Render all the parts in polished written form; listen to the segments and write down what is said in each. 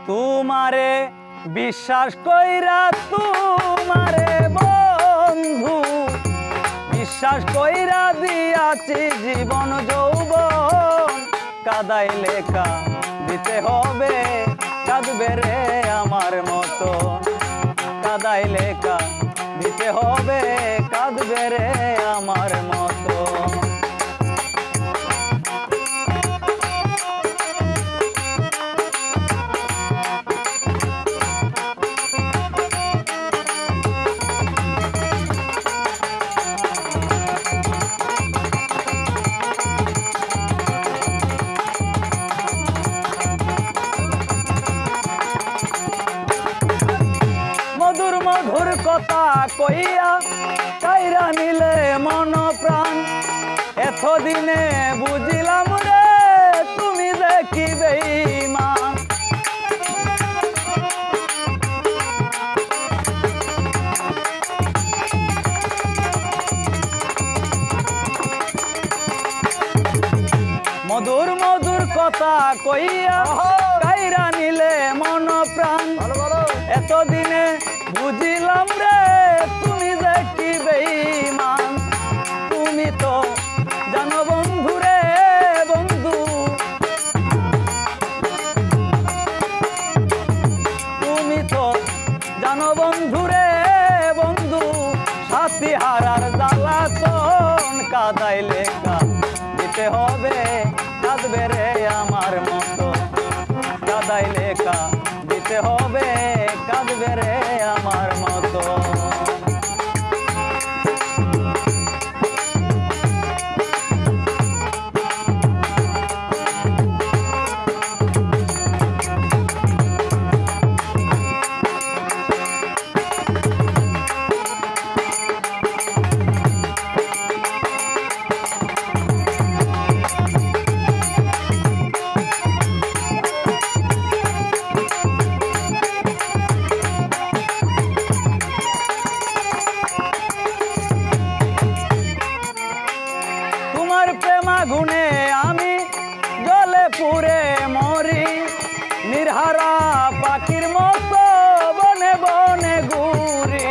তোমারে বিশ্বাস কইরা তোমারে বন্ধু বিশ্বাস কইরা দিয়াছি জীবন যৌবন কাদাইলে দিতে হবে কাঁদবে রে আমার মতন কাদাইলে দিতে হবে কাঁদবে রে আমার মতন মধুর কথা কইয়া কাইরা নিলে মন প্রাণ এতদিনে বুঝিলাম রে তুমি দেখি বেঈমান মধুর মধুর কথা কইয়া কাইরা নিলে মন প্রাণ এতদিনে বুঝিলাম রে তুমি দেখি বেঈমান তুমি তো জানো বন্ধু রে বন্ধু তুমি তো জানো বন্ধু রে বন্ধু সাথী হারার জ্বালাতন কাদাইলে দিতে হবে কাঁদবে রে আমার মতো কাদাইলে দিতে হবে কাঁদবে রে আমার মতো প্রেমাগুনে আমি জলে পুরে মরি নির্হারা পাখির মতো বনে বনে ঘুরি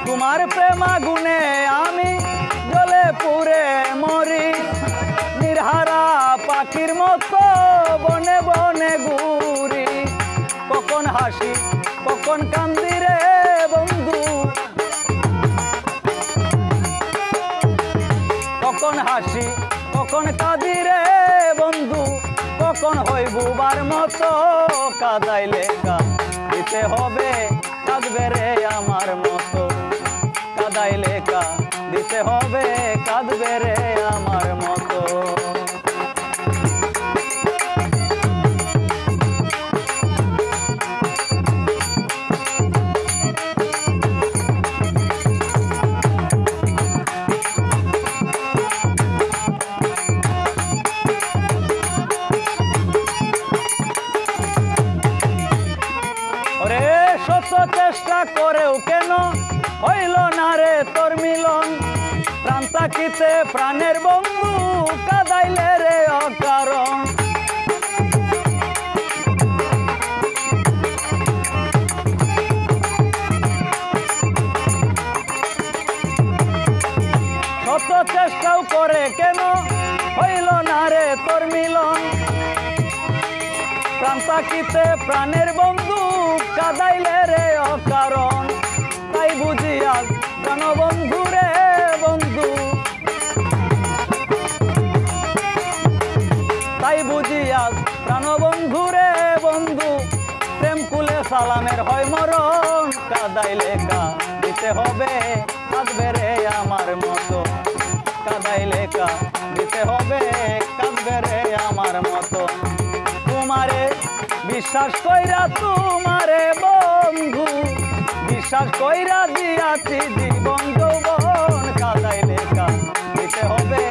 তোমার প্রেমাগুনে আমি জলে পুরে মরি নির্হারা পাখির মতো বনে বনে ঘুরি কখন হাসি কখন কান্দি রে বন্ধু কখন হাসি কখন কাঁদি রে বন্ধু কখন হই বুবার মতো কাদাইলে দিতে হবে কাঁদবে রে আমার মতো কাদাইলে দিতে হবে কাঁদবে রে আমার মতো শত চেষ্টা করেও কেন হইল না রে তোর মিলন প্রাণ থাকিতে প্রাণের বন্ধু কাদাইলে রে অকারণ শত চেষ্টাও করে কেন হইল না রে তোর মিলন প্রাণ থাকিতে প্রাণের বন্ধু কাদাইলে রে অকারণ তাই বুঝিয়া জানো বন্ধু রে বন্ধু তাই বুঝিয়া প্রাণ বন্ধু রে বন্ধু প্রেম কুলে সালামের হয় মরণ কাদাইলে দিতে হবে কাঁদবে রে আমার মতো কাদাইলে দিতে হবে কাঁদবে রে আমার মতো তোমারে বিশ্বাস কইরা তোমারে বন্ধু বিশ্বাস কইরা দিয়াছি জীবন যৌবন কাদাইলে দিতে হবে